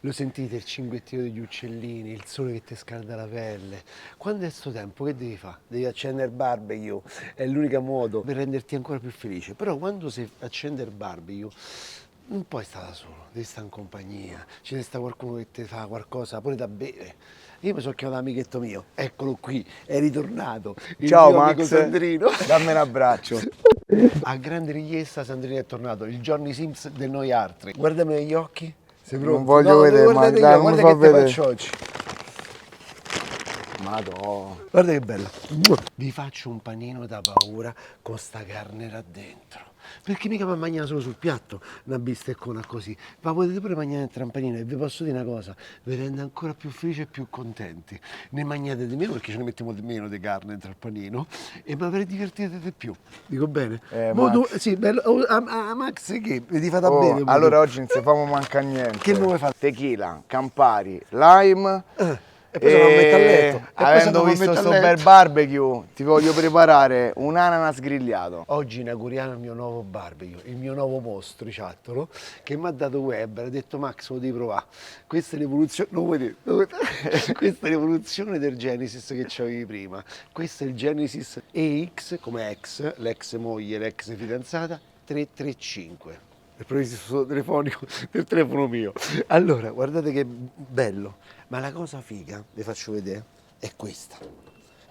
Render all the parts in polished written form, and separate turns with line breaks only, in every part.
Lo sentite il cinguettio degli uccellini, il sole che ti scalda la pelle. Quando è sto tempo, che devi fare? Devi accendere il barbecue, è l'unico modo per renderti ancora più felice. Però quando si accende il barbecue, non puoi stare da solo, devi stare in compagnia, ci deve stare qualcuno che ti fa qualcosa pure da bere. Io mi sono chiamato amichetto mio, eccolo qui, è ritornato, il
Ciao
mio amico
Max,
Sandrino.
dammi un abbraccio.
A grande richiesta Sandrino è tornato, il Johnny Sims del noi altri. Guardami negli occhi, sei
Non
pronto?
voglio
No,
vedere,
guardate
ma
io,
dai, non mi
guarda
fa
che te
vedere.
faccio oggi.
Madonna.
Guarda che bella. Vi faccio un panino da paura con sta carne là dentro. Perché mica mi mangiare solo sul piatto una bisteccona così. Ma potete pure mangiare dentro un panino e vi posso dire una cosa, vi rende ancora più felici e più contenti. Ne mangiate di meno perché ce ne mettiamo di meno di carne dentro il panino e ma vi divertite di più. Dico bene?
Max.
Sì, bello. Max che? Vi ti fate a
Oh,
bere? mo tu?
allora oggi non si famo manca niente.
Che vuoi fare?
Tequila, Campari, lime.
E poi se non metto a letto. E poi se
Avendo
non
visto
metto a
sto bel
letto.
barbecue, ti voglio preparare un ananas grigliato.
Oggi inauguriamo il mio nuovo barbecue, il mio nuovo mostriciattolo che mi ha dato Weber, ha detto Max lo devi provare. Questa è l'evoluzione, lo vuoi dire? Questa è l'evoluzione del Genesis che c'avevi prima. Questo è il Genesis EX, come ex, l'ex moglie, l'ex fidanzata, 335. Il preciso telefonico del telefono mio. Allora, guardate che bello. Ma la cosa figa, vi faccio vedere, è questa.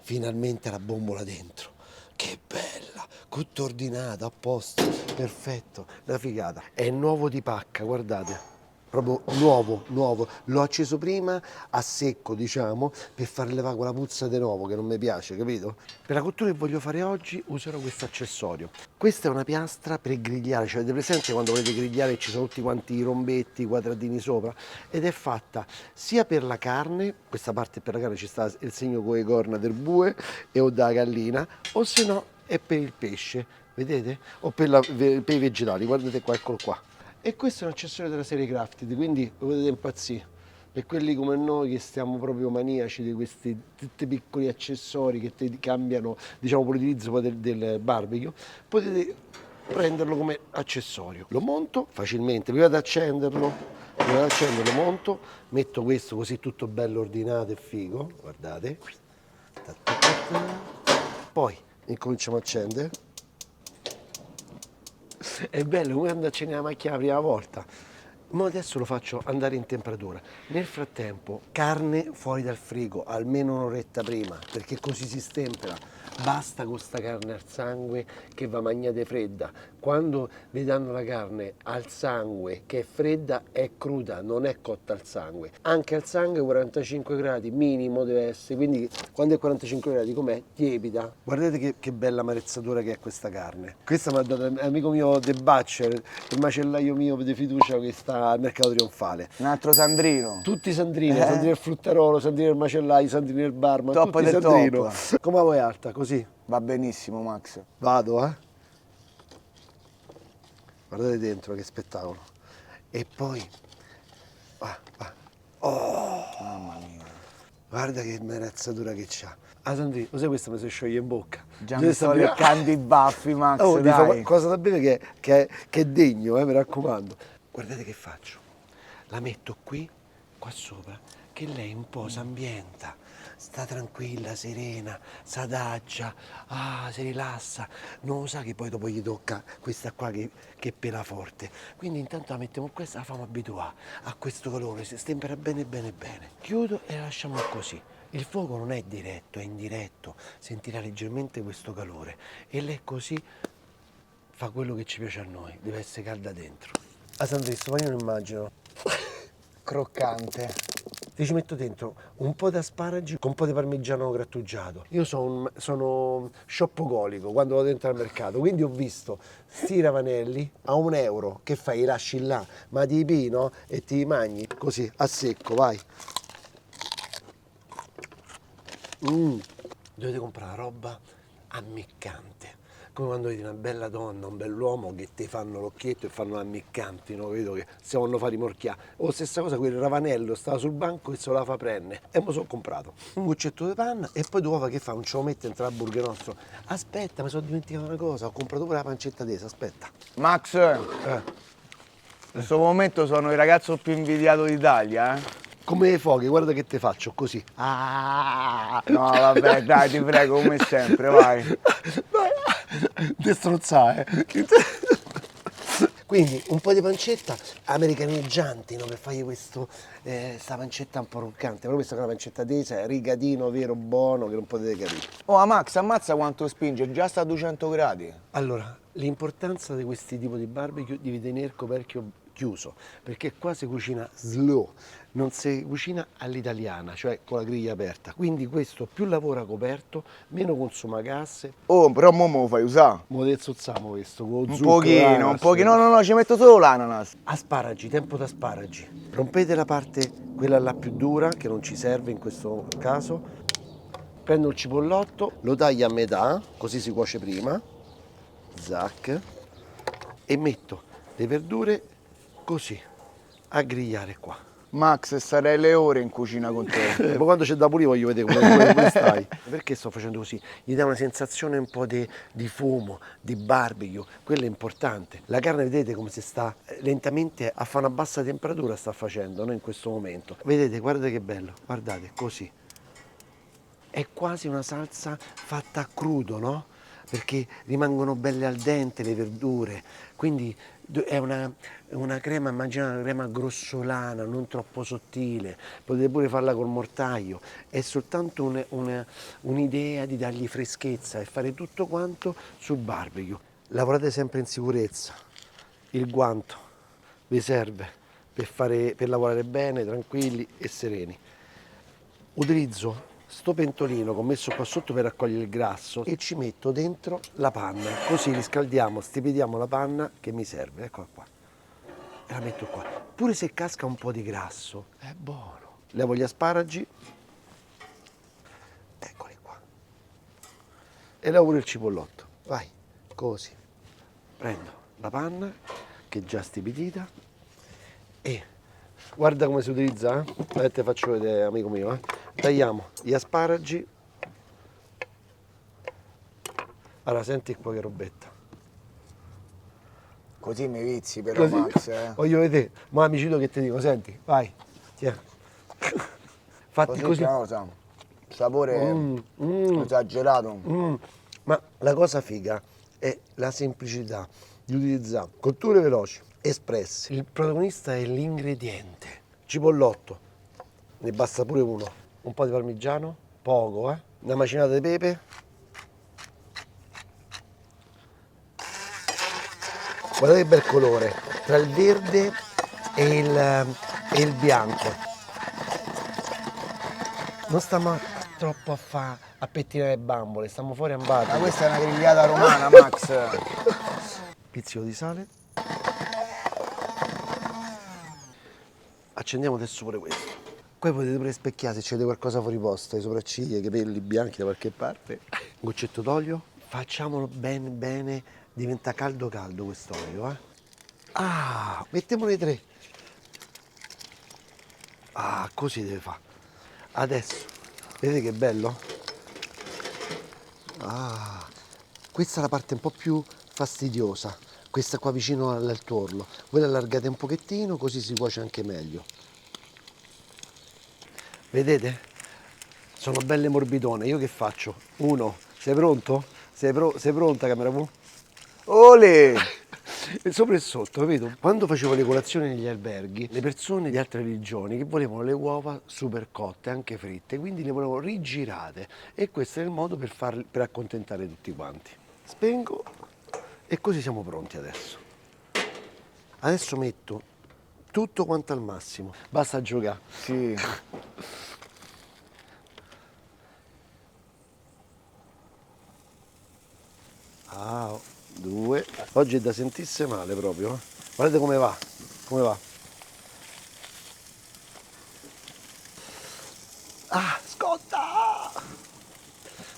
Finalmente la bombola dentro. Che bella, tutto ordinato, a posto, perfetto, una figata. È nuovo di pacca, guardate. Proprio nuovo. L'ho acceso prima a secco, diciamo, per far levare quella puzza di nuovo che non mi piace, capito? Per la cottura che voglio fare oggi userò questo accessorio. Questa è una piastra per grigliare, cioè avete presente quando volete grigliare ci sono tutti quanti i rombetti, i quadratini sopra? Ed è fatta sia per la carne, questa parte per la carne ci sta il segno con le corna del bue e o della gallina, o se no è per il pesce, vedete? O per i vegetali, guardate qua, eccolo qua. E questo è un accessorio della serie Crafted, quindi lo potete impazzire. Per quelli come noi che stiamo proprio maniaci di questi tutti piccoli accessori che ti cambiano, diciamo, l'utilizzo poi del barbecue, potete prenderlo come accessorio. Lo monto facilmente, prima di accenderlo, monto, metto questo così tutto bello ordinato e figo, guardate. Poi incominciamo a accendere. È bello come quando accendi la macchina la prima volta. Ma adesso lo faccio andare in temperatura. Nel frattempo, carne fuori dal frigo, almeno un'oretta prima, perché così si stempera. Basta con sta carne al sangue che va mangiata fredda. Quando vi danno la carne al sangue che è fredda, è cruda, non è cotta al sangue. Anche al sangue 45 gradi minimo deve essere, quindi quando è 45 gradi com'è? Tiepida. Guardate che bella marezzatura che è questa carne. Questa mi ha dato l'amico mio De Butcher, il macellaio mio di fiducia che sta al mercato trionfale.
Un altro Sandrino.
Tutti Sandrine, Sandrino il fruttarolo, Sandrino il macellaio, Sandrino il barman,
Top
tutti
del
Sandrino.
top.
Come la vuoi alta? Così?
Va benissimo Max.
Vado, eh? Guardate dentro che spettacolo. E poi...
Mamma mia.
Guarda che marezzatura che c'ha. Ah Sandrino, lo sai questa mi si scioglie in bocca?
Già mi sto leccando i baffi Max,
Oh, ti fa
dai.
qualcosa da bere che è degno, mi raccomando. Guardate che faccio. La metto qui, qua sopra, che lei un po' si ambienta, sta tranquilla, serena, s'adagia, si rilassa. Non lo sa che poi dopo gli tocca questa qua che pela forte. Quindi intanto la mettiamo questa, la facciamo abituare a questo calore, si stempera bene. Chiudo e la lasciamo così. Il fuoco non è diretto, è indiretto, sentirà leggermente questo calore e lei così fa quello che ci piace a noi, deve essere calda dentro. A Sandrino, sto panino immagino
Croccante.
ti ci metto dentro un po' di asparagi con un po' di parmigiano grattugiato. Io sono shoppogolico quando vado dentro al mercato, quindi ho visto sti ravanelli a €1 che fai, i lasci là, ma ti pino e ti mangi così a secco, vai. Dovete comprare roba ammiccante, come quando vedi una bella donna, un bell'uomo che ti fanno l'occhietto e fanno ammiccanti, no? Vedo che si vanno a fare morchiare. O stessa cosa, quel ravanello stava sul banco e se lo la fa prendere. E me lo sono comprato. Un goccetto di panna e poi d'uova che fa? Non ce lo mette entra al burger nostro. Aspetta, mi sono dimenticato una cosa, ho comprato pure la pancetta tesa, aspetta.
Max, questo momento sono il ragazzo più invidiato d'Italia, eh?
Come i fuochi, guarda che te faccio, così. Ah!
No, vabbè, dai, ti prego, come sempre, vai.
Te strozzare. Quindi un po' di pancetta americaneggianti, no? Per fargli sta pancetta un po' roccante. Però questa è una pancetta tesa, rigatino vero, buono, che non potete capire.
Oh, Max, ammazza quanto spinge, già sta a 200 gradi.
Allora, l'importanza di questi tipi di barbecue devi tenere il coperchio chiuso, perché qua si cucina slow, non si cucina all'italiana, cioè con la griglia aperta. Quindi questo più lavora coperto, meno consuma gas.
Oh, però mo me lo fai usare.
Mo te zozziamo questo, con
Un
zucchero,
pochino, un
ananas.
pochino. No, ci metto solo l'ananas.
Asparagi, tempo d'asparagi. Rompete la parte, quella là più dura, che non ci serve in questo caso. Prendo il cipollotto, lo taglio a metà, così si cuoce prima. Zac. E metto le verdure così, a grigliare qua.
Max, starei le ore in cucina con te.
Ma quando c'è da pulire voglio vedere come stai. Perché sto facendo così? Gli dà una sensazione un po' di fumo, di barbecue, quello è importante. La carne vedete come si sta lentamente a fare una bassa temperatura sta facendo, no? In questo momento. Vedete, guardate che bello, guardate, così. È quasi una salsa fatta a crudo, no? Perché rimangono belle al dente le verdure, quindi è una crema, immaginate una crema grossolana, non troppo sottile, potete pure farla col mortaio, è soltanto un'idea di dargli freschezza e fare tutto quanto sul barbecue. Lavorate sempre in sicurezza, il guanto vi serve per lavorare bene, tranquilli e sereni. Utilizzo sto pentolino che ho messo qua sotto per raccogliere il grasso e ci metto dentro la panna, così riscaldiamo, stipediamo la panna che mi serve, eccola qua, e la metto qua. Pure se casca un po' di grasso, è buono. Levo gli asparagi, eccoli qua, e levo pure il cipollotto, vai, così. Prendo la panna che è già stipedita e guarda come si utilizza, te faccio vedere, amico mio, Tagliamo gli asparagi. Allora, senti qua che robetta.
Così mi vizi però,
Così.
Max,
Voglio vedere, ma amici che ti dico, senti, vai, tieni. Fatti così.
Cosa? Sapore esagerato.
Ma la cosa figa è la semplicità di utilizzare cotture veloci, espresse. Il protagonista è l'ingrediente. Cipollotto, ne basta pure uno. Un po' di parmigiano, poco, una macinata di pepe. Guardate che bel colore, tra il verde e il bianco. Non stiamo troppo a pettinare le bambole, stiamo fuori a
Ma
battere.
questa è una grigliata romana, Max.
Pizzico di sale. Accendiamo adesso pure questo. Poi potete pure specchiare se c'è qualcosa fuori posto, le sopracciglia, i capelli bianchi da qualche parte. Un goccetto d'olio. Facciamolo bene bene, diventa caldo caldo quest'olio, Ah, mettiamone 3. Ah, così deve fare. Adesso, vedete che bello? Ah, questa è la parte un po' più fastidiosa. Questa qua vicino al tuorlo. Voi la allargate un pochettino, così si cuoce anche meglio. Vedete? Sono belle morbidone. Io che faccio? Uno. Sei pronto? Sei pronta, camera V?
Ole!
E sopra e sotto, capito? Quando facevo le colazioni negli alberghi, le persone di altre religioni che volevano le uova super cotte, anche fritte, quindi le volevano rigirate. E questo è il modo per accontentare tutti quanti. Spengo e così siamo pronti adesso. Adesso metto tutto quanto al massimo. Basta giocare.
Sì.
Ah, 2. Oggi è da sentirsi male proprio. Guardate come va. Come va. Ah, scotta!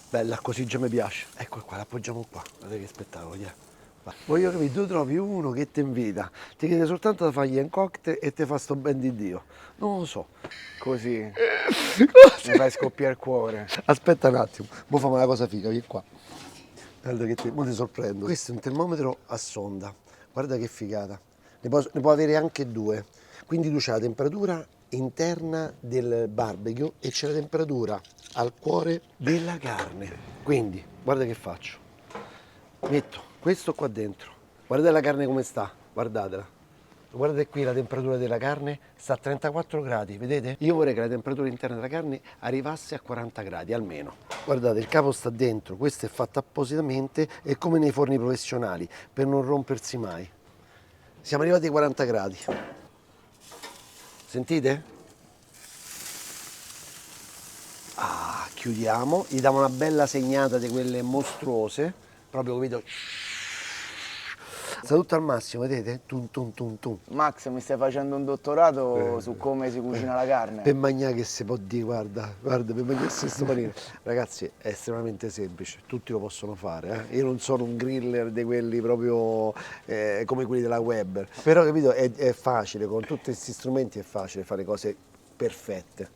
Bella, così già mi piace. Ecco qua, l'appoggiamo qua. Guardate che spettacolo, va. Voglio capire, tu trovi uno che ti invita, ti chiede soltanto da fargli un cocktail e ti fa sto ben di Dio. Non lo so.
Così. Mi fai scoppiare il cuore.
Aspetta un attimo, mo fammi una cosa figa, vieni qua. Guarda che mo ti sorprendo. Questo è un termometro a sonda. Guarda che figata. ne può avere anche 2. Quindi tu c'hai la temperatura interna del barbecue e c'è la temperatura al cuore della carne. Quindi, guarda che faccio. Metto questo qua dentro. Guardate la carne come sta, guardatela. Guardate qui la temperatura della carne, sta a 34 gradi, vedete? Io vorrei che la temperatura interna della carne arrivasse a 40 gradi almeno. Guardate, il capo sta dentro, questo è fatto appositamente, è come nei forni professionali, per non rompersi mai. Siamo arrivati ai 40 gradi. Sentite? Ah, chiudiamo, gli diamo una bella segnata di quelle mostruose, proprio capito? Sta tutto al massimo, vedete? Tum tum tum tum.
Max, mi stai facendo un dottorato su come si cucina la carne?
Per mangiare che si può dire, guarda, per mangiare questo panino. Ragazzi, è estremamente semplice, tutti lo possono fare. Io non sono un griller di quelli proprio come quelli della Weber, però capito, è facile, con tutti questi strumenti è facile fare cose perfette.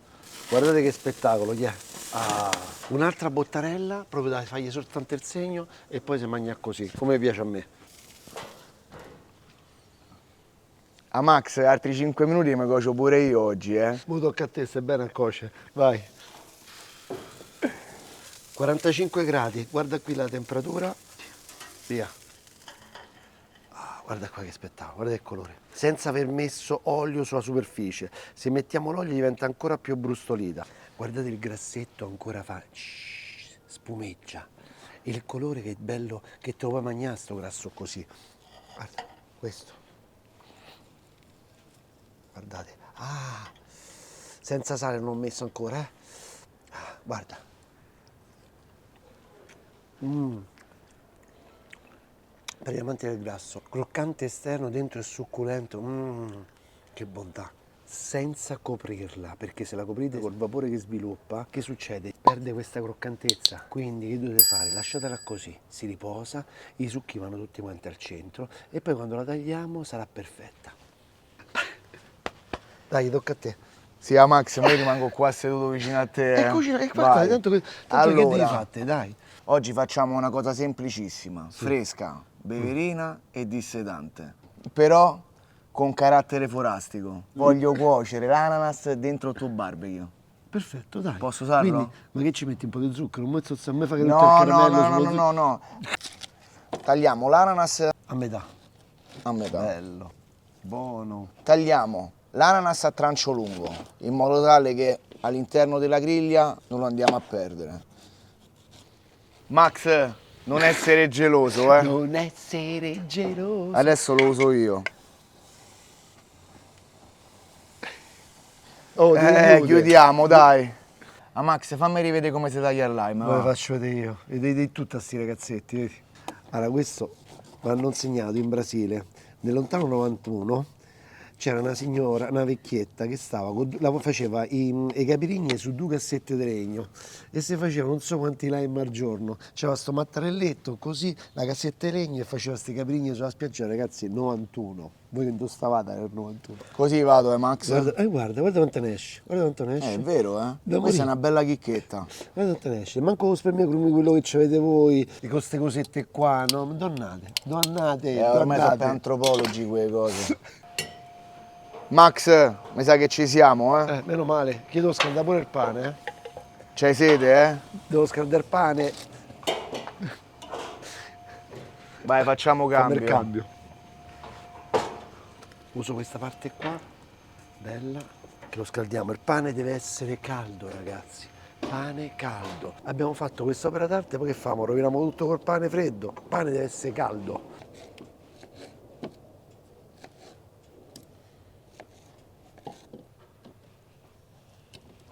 Guardate che spettacolo, chi è? Ah, un'altra bottarella, proprio da fargli soltanto il segno e poi si mangia così, come piace a me.
A Max, altri 5 minuti mi cuocio pure io oggi,
Mo tocca a te, stai bene a cuocere, vai. 45 gradi, guarda qui la temperatura, via. Ah, guarda qua che spettacolo, guarda il colore. Senza aver messo olio sulla superficie, se mettiamo l'olio diventa ancora più brustolita. Guardate il grassetto ancora fa, spumeggia. Il colore che è bello, che te lo puoi mangiare sto grasso così. Guarda, questo. Guardate, senza sale non ho messo ancora, guarda. Per gli amanti del grasso, croccante esterno, dentro è succulento, che bontà. Senza coprirla, perché se la coprite col vapore che sviluppa, che succede? Perde questa croccantezza, quindi che dovete fare? Lasciatela così, si riposa, i succhi vanno tutti quanti al centro e poi quando la tagliamo sarà perfetta. Dai, tocca a te.
Sì, a Max, io rimango qua seduto vicino a te.
Cucina,
Vai.
guarda, tanto che
Allora,
devi fatte, dai.
oggi facciamo una cosa semplicissima, fresca, beverina e dissedante. Però con carattere forastico. Voglio cuocere l'ananas dentro il tuo barbecue.
Perfetto, dai.
Posso usarlo?
Quindi, ma che ci metti un po' di zucchero? Non mezzo a me fa che tutto il
No, no,
caramello
no,
sullo
no,
zucchero.
no. Tagliamo l'ananas
A metà.
a metà.
Bello. Buono.
Tagliamo l'ananas a trancio lungo, in modo tale che all'interno della griglia non lo andiamo a perdere. Max, non essere geloso, eh.
Non essere geloso.
Adesso lo uso io.
Oh, devi
Chiudiamo, dai. Ah, Max, fammi rivedere come si taglia il lime.
Poi
va.
faccio vedere io. Vedete tutta sti ragazzetti, vedi? Allora, questo mi hanno insegnato in Brasile, nel lontano 91. C'era una signora, una vecchietta che faceva i capirigni su 2 cassette di legno e si faceva non so quanti lime al giorno. C'era sto mattarelletto così, la cassetta di legno e faceva sti capirigni sulla spiaggia, ragazzi, 91. Voi che indostavate nel 91.
Così vado, Max.
Guarda quanto ne esce, guarda quanto ne esce.
È vero, eh?
Da
Questa
morire.
è una bella chicchetta.
Guarda quanto ne esce, manco lo spermacrum quello che avete voi, di queste cosette qua, no? Donnate,
Ormai sono antropologi quelle cose. Max, mi sa che ci siamo, eh?
Meno male, che devo scaldare pure il pane, eh?
C'hai sede, eh?
Devo scaldare il pane.
Vai, facciamo
Fammi il
cambio.
cambio. Uso questa parte qua, bella, che lo scaldiamo. Il pane deve essere caldo, ragazzi. Pane caldo. Abbiamo fatto questa opera d'arte, poi che famo? Roviniamo tutto col pane freddo. Il pane deve essere caldo.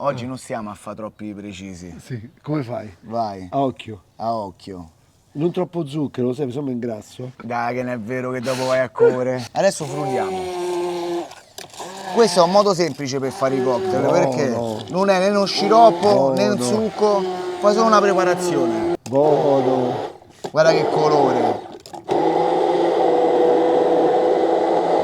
Oggi non stiamo a fare troppi precisi.
Sì, come fai?
Vai,
A occhio.
a occhio.
Non troppo zucchero, lo sai, insomma ingrasso.
Dai, che non è vero che dopo vai a correre. Adesso frulliamo. Questo è un modo semplice per fare i cocktail,
No,
perché
no.
non è né uno sciroppo
No,
né un
no.
succo, fai solo una preparazione.
Buono.
Guarda che colore.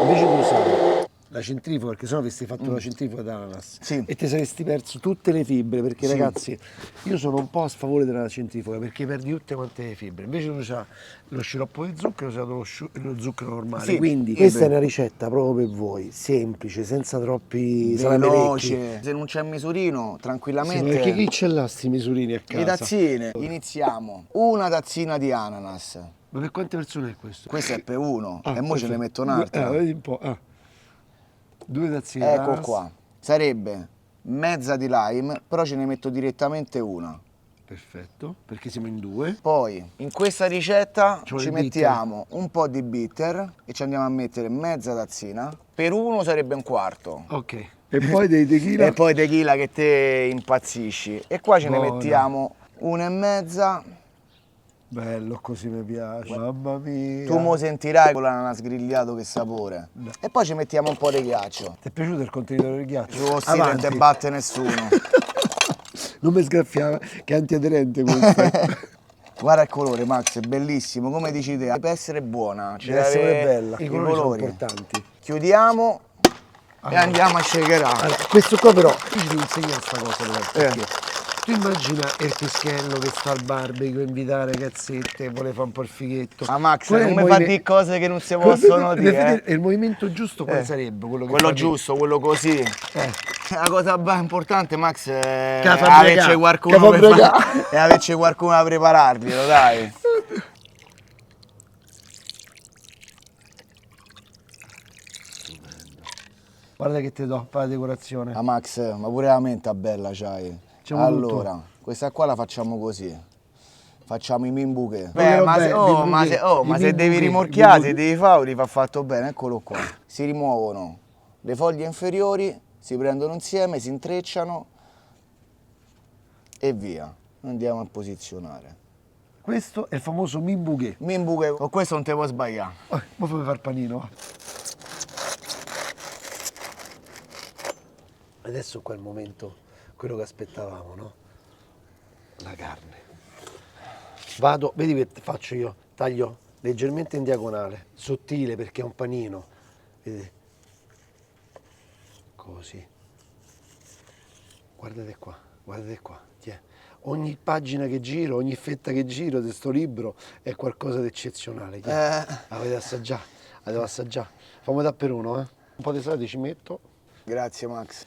Invece di usare la centrifuga, perché sennò avresti fatto la centrifuga d'ananas
Sì.
e ti saresti perso tutte le fibre, perché
Sì.
ragazzi, io sono un po' a sfavore della centrifuga perché perdi tutte quante le fibre. Invece uno c'ha lo sciroppo di zucchero, usato lo zucchero normale.
Sì,
Quindi
sì,
questa è
beh.
una ricetta proprio per voi, semplice, senza troppi salamelecchi.
Veloce. Se non c'è misurino,
Sì, ma
tranquillamente.
perché chi ce l'ha sti misurini a
Le
casa?
tazzine. Iniziamo. Una tazzina di ananas.
Ma per quante persone è questo?
Questo è per uno.
Ah,
e mo ce ne
perfetto.
metto un'altra.
Vedi un po'. Ah. 2 tazzine
Ecco
d'ananas.
qua. Sarebbe mezza di lime, però ce ne metto direttamente una.
Perfetto, perché siamo in 2.
Poi in questa ricetta
Ci vuole
ci
il bitter.
mettiamo un po' di bitter e ci andiamo a mettere mezza tazzina. Per uno sarebbe un quarto.
Ok. E poi dei tequila?
E poi tequila che te impazzisci. E qua ce ne
Buona.
mettiamo una e mezza.
Bello, così mi piace. Mamma mia.
Tu mo sentirai con l'ananas grigliato che sapore. E poi ci mettiamo un po' di ghiaccio.
Ti è piaciuto il contenitore del ghiaccio?
Giusto, sì, non te batte nessuno.
Non mi sgraffiava, che è antiaderente questo.
Guarda il colore, Max, è bellissimo. Come dici te, deve essere buona.
Deve essere
avere
bella. I
I
colori sono
colori.
importanti.
Chiudiamo e andiamo a shakerare.
Allora, questo qua però, io ti devo insegnare sta cosa però, perché
Eh.
tu immagina il pischello che sta al barbecue, invitare cazzette, vuole fare un po' il fighetto.
Ma Max,
Qual è
non
il
mi fa
movime-
dire cose che non si possono
Deve
dire.
vedere- E il movimento giusto quale
Eh.
sarebbe? Quello, che
Quello
fa
giusto, quello così.
Eh.
La cosa importante, Max, è
Che la fa
averci
bregà,
qualcuno,
che fa
per
bregà.
e averci qualcuno a prepararglielo, dai.
Guarda che ti do per la decorazione.
Ah Max, ma pure la menta bella c'hai.
Facciamo
Allora, questa qua la facciamo così. Facciamo i mimbuche.
Però
Ma se,
beh,
oh, ma
mimbuche,
se, oh,
i
ma se devi
mimbuche,
rimorchiare,
i
se devi fare, li fa fatto bene, eccolo qua. Si rimuovono le foglie inferiori, si prendono insieme, si intrecciano e via. Andiamo a posizionare.
Questo è il famoso mimbuche.
Mimbuche, con questo non te puoi sbagliare.
Ma fammi fare il panino. Va. Adesso qua è il momento, quello che aspettavamo, no? La carne. Vado, vedi che faccio io, taglio leggermente in diagonale, sottile perché è un panino. Vedete? Così. Guardate qua, tiè. Ogni pagina che giro, ogni fetta che giro di sto libro è qualcosa di eccezionale. La volete assaggiare? La devo assaggiare. Fammi da per uno, eh. Un po' di sale ci metto.
Grazie Max.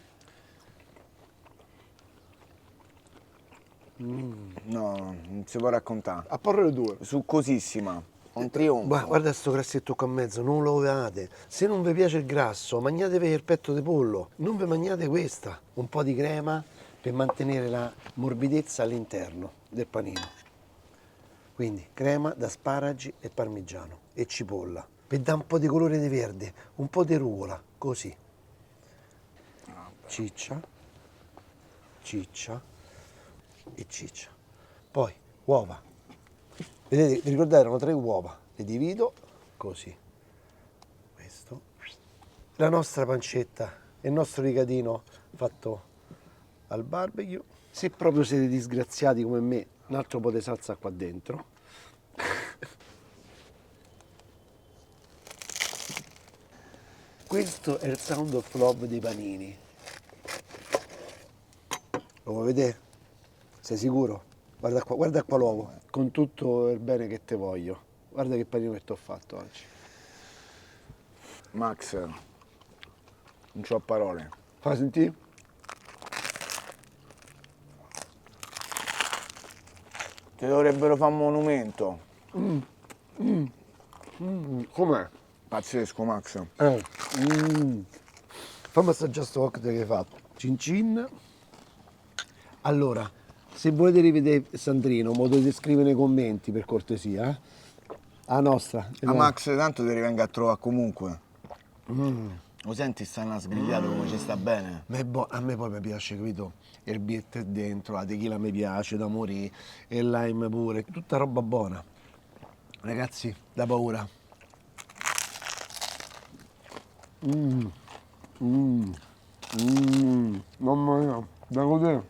No, non si può raccontare.
A porre due.
Succosissima, un trionfo.
Guarda sto grassetto qua in mezzo, non lo ovate. Se non vi piace il grasso, mangiatevi il petto di pollo. Non vi mangiate questa. Un po' di crema per mantenere la morbidezza all'interno del panino. Quindi crema d'asparagi e parmigiano e cipolla. Per dare un po' di colore di verde, un po' di rucola, così. Ciccia, ciccia e ciccia. Poi uova. Vedete, vi ricordate, erano 3 uova. Le divido così. Questo. La nostra pancetta e il nostro ricadino fatto al barbecue. Se proprio siete disgraziati come me, un altro po' di salsa qua dentro. Questo è il sound of love dei panini. Lo vuoi vedere? Sei sicuro? Guarda qua l'uovo, con tutto il bene che te voglio. Guarda che panino che ti ho fatto oggi.
Max, non c'ho parole.
Fa sentire?
Ti dovrebbero fare un monumento.
Com'è?
Pazzesco, Max.
Fammi assaggiare sto cocktail che hai fatto. Cin cin. Allora, se volete rivedere Sandrino, mo dovete scrivere nei commenti per cortesia. La nostra.
Ah, Max, tanto ti rivenga a trovare comunque. Lo senti sta una sgrigliato come ci sta bene?
Ma a me poi mi piace, capito? Il bitter dentro, la tequila mi piace da morire, il lime pure, tutta roba buona. Ragazzi, da paura. Mamma mia, da godere.